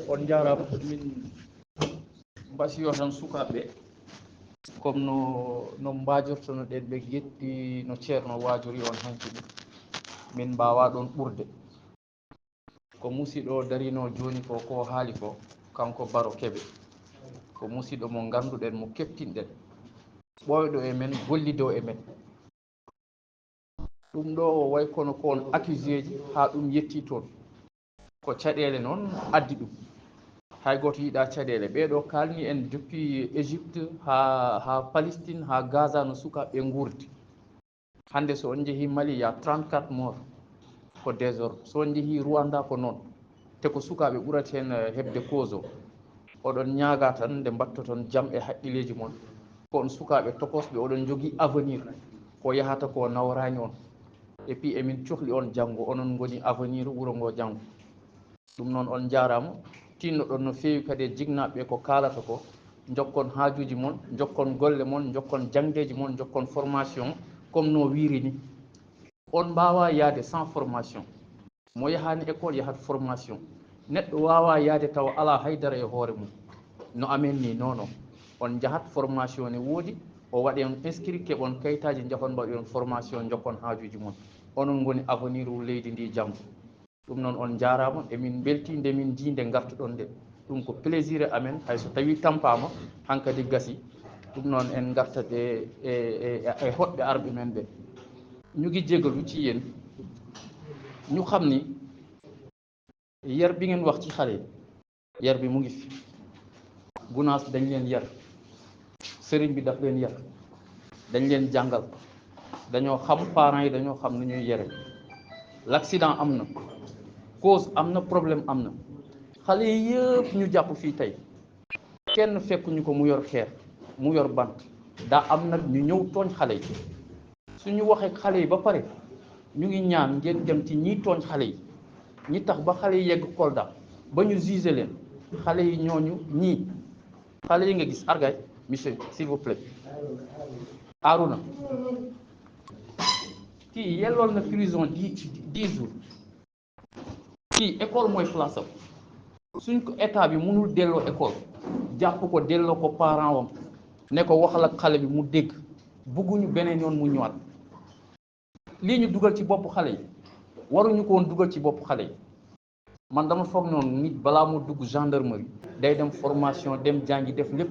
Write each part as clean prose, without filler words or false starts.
on jarama min mbasiyo tan sukaɓe comme no mbajortono ɗen ɓe guetti no ceerno wajori on hanki ɗum min mbawa ɗon ɓurde ko musidɗo darino joni ko haali ko kanko Baro Keɓe ko musidɗo mo ganduɗen mo keptinɗen ɓoyɗo e men gollido e men ɗum ɗo way kono ko on accusé ji ha ɗum yetti toon ko caɗele noon addi ɗum hay goto yiiɗa caɗele ɓeɗo kalni en depuis Égypte ha Palestine ha Gaza no sukaɓe gurdi hande so on jeehi Mali ya 34 morts ko désordre so on jeehi Rwanda ko noon te ko sukaɓe ɓurata hen hebde cause o oɗon ñaaga tan nde mbattoton jaam e haqqileji mon ko on sukaɓe tokosɓe oɗon jogui avenir ko yahata ko nawrani on et puis emin cohli on janggo onon goni avenir wuuro ngo janggo ɗum noon on jarama tinno ɗon no fewi kadi e jignaɓe ko kalata ko jokkon haajuji mon jokkon golle mon jokkon jangdeji mon jokkon formation comme no wiiri ni on mbawa yaade sans formation mo yahani école yahat formation neɗɗo wawa yaade taw ala haydara e hoore mum no amen ni non on jahat formation ne woodi o waɗe on inscrit keɓon kayitaji jahon mbaɗi on formation jokkon haajuji mon onon goni avenir u leydi ndi janggo ɗum noon on jarama emin belti nde min ji nde gartuɗon nde ɗum ko plaisir amen hayso tawi tampama hankkadi gasi ɗum noon en gartat e hoɓɓe arɓe men ɓe ñu ngi jégalu ci yéen ñu xam ni yar bi ngeen wax ci xale yar bi mu ngi fi gunaas dañ leen yar sëriñ bi daf leen yar dañ leen jàngal dañoo xam parents yi dañoo xam nu ñuy yare l'accident am na cause am na problème am na xale yi yëpp ñu jàpp fii tey kenn fekkuñu ko mu yor xeer mu yor bant daa am nag ñu ñëw tooñ xale yi suñu waxee xale yi ba pare ñu ngi ñaan ngeen dem ci ñiy tooñ xale yi ñi tax ba xale yi yegg Kolda ba ñu jugé leen xale yi ñooñu ñii xale yi nga gis argay monsieur s'il vous plaît Aruna kii yellool na prison 10 jours kii école mooy place am suñ ko état bi mënul delloo école jàpp ko delloo ko parent wam ne ko waxal ak xale bi mu dégg bugguñu beneen yoon mu ñëwaat lii ñu dugal ci bopp xale yi waruñu ko woon dugal ci bopp xale yi man dama foog noonu nit balaa mu dugg gendarmerie day dem formation dem jàngi def lépp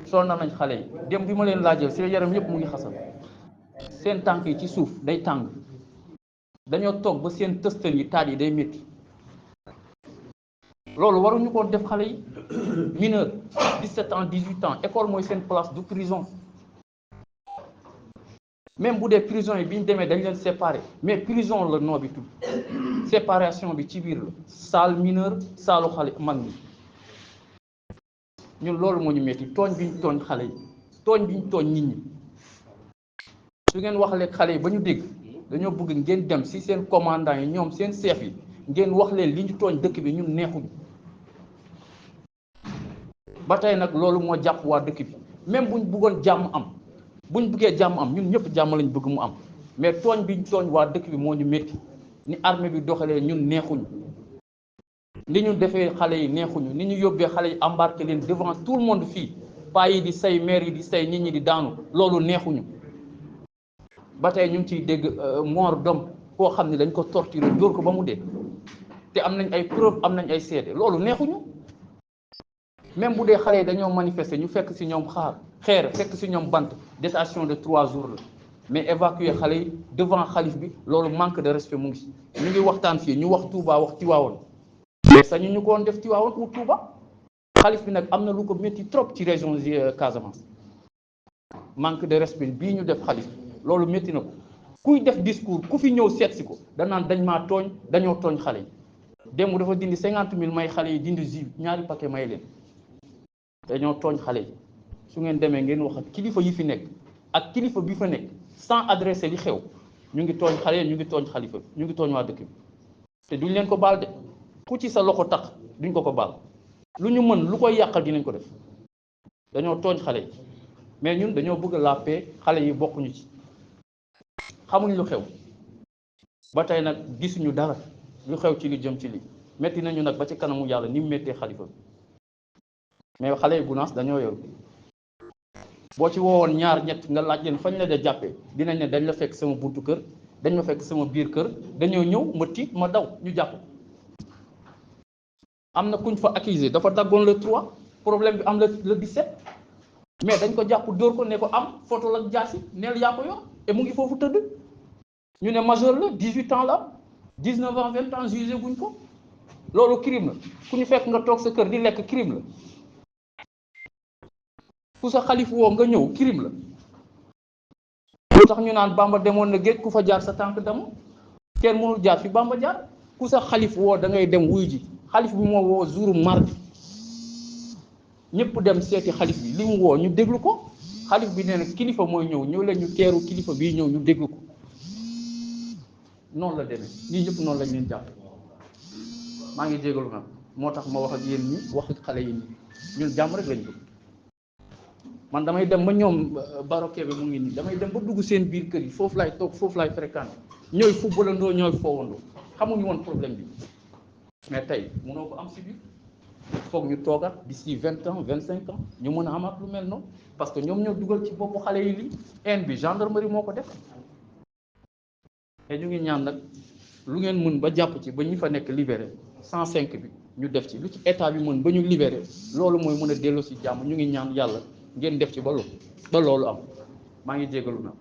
sonn nañ xale yi dem bi ma leen laajee seen yaram yëpp mu ngi xasan seen tànk yi ci suuf day tàng dañoo toog ba seen tëstal yi taat yi day métti loolu waruñu ko def xale yi mineur 17 ans 18 ans école mooy seen place du prison même bu dee prison yi bi ñu demee dañ leen séparé mais prison la noo bi tudd séparation bi ci biir la salle mineur saalu xale mag ñi ñun loolu moo ñu metti tooñ bi ñu tooñ xale yi tooñ bi ñu tooñ nit ñi su ngeen waxalee xale yi ba ñu dégg dañoo bëgg ngeen dem si seen commandant yi ñoom seen chef yi ngeen wax leen li ñu tooñ dëkk bi ñun neexuñu ba tey nag loolu moo jàpp waa dëkk bi même buñ bëggoon jàmm am buñ bëggee jàmm am ñun ñëpp jàmm lañ bëgg mu am mais tooñ bi ñu tooñ waa dëkk bi moo ñu métti ni armée bi doxalee ñun neexuñu li ñu defee xale yi neexuñu ni ñu yóbbee xale yi embarqué leen devant tout le monde fii paa yi di say maire yi di say nit ñi di daanu loolu neexuñu ba tey ñu ngi ciy dégg mort d'homme koo xam ne dañ ko torturer dóor ko ba mu dee te am nañ ay preuve am nañ ay seede loolu neexuñu même bu dee xale yi dañoo manifester ñu fekk ci ñoom xeer fekk ci ñoom bant détention de 3 jours la mais évacuer xale yi devant xalif bi loolu manque de respect mu ngi ñu ngi waxtaan fii ñu wax Touba wax Tivaouane mais sañu ñu ko woon def Tivaouane ou Touba xalif bi nag am na lu ko métti trop ci région Casamance manque de respect bii ñu def xalif loolu métti na ko kuy def discours ku fi ñëw seet si ko danaan dañ maa tooñ dañoo tooñ xale yi démb dafa dindi 50 000 may xale yi dindi jus ñaari paquet may leen dañoo tooñ xale yi su ngeen demee ngeen wax ak kilifa yi fi nekk ak kilifa bi fa nekk sans adresser li xew ñu ngi tooñ xale yi ñu ngi tooñ xalifa ñu ngi tooñ waa dëkk bi te duñ leen ko baal de ku ci sa loxo tax duñ ko baal lu ñu mën lu koy yàqal dinañ ko def dañoo tooñ xale yi mais ñun dañoo bëgg la paix xale yi bokkuñu ci xamuñ lu xew ba tey nag gisuñu dara lu xew ci li jëm ci li metti nañu nag ba ci kanamu yàlla ni mu méttee xalifa bi mais xale yu Gunaas dañoo yor boo ci woowoon ñaar ñett nga laaj leen fañ la da jàppee dinañ ne dañ la fekk sama buntu kër dañ ma fekk sama biir kër dañoo ñëw ma tiit ma daw ñu jàpp am na kuñ fa accusé dafa daggoon le 3 problème bi am le 17 mais dañ ko jàpp dóor ko ne ko am photo la jaasi neel yaa ko yor et mu ngi foofu tëdd ñu ne majeur la 18 ans la 19 ans 20 ans jugé guñ ko loolu crime la ku ñu fekk nga toog sa kër di lekk crime la ku sa xalif woo nga ñëw crime la lu tax ñu naan Bamba demoon na géej ku fa jaar sa tànk dama kenn mënul jaar fi Bamba jaar ku sa xalif woo da ngay dem wuy ji xalif bi moo woo jour mardi ñëpp dem seeti xalif bi li mu woo ñu déglu ko xalif bi nee na kilifa mooy ñëw leen ñu teeru kilifa bii ñëw ñu déglu ko noonu la demee ñii ñëpp noonu lañ leen jàpp maa ngi jégalu nag moo tax ma wax ak yéen ñi wax ak xale yi nii ñun jàmm rek lañ bëgg man damay dem ba ñoom baroke bi mu ngi nii damay dem ba dugg seen biir kër yi foofu laay toog foofu laay fréquenté ñooy footballandoo ñooy foowandoo xamuñu woon problème bi mais tey mënoo ko am si biir foog ñu toogat d'ici 20 ans 25 ans ñu mën a amaat lu mel noonu parce que ñoom ñoo dugal ci boppu xale yi lii haine bi gendarmerie moo ko def te ñu ngi ñaan nag lu ngeen mën ba jàpp ci ba ñu fa nekk libéré 105 bi ñu def ci lu ci état bi mën ba ñu libéré loolu mooy mën a delloo si jàmm ñu ngi ñaan yàlla ngeen def ci ba loolu am maa ngi jégalu na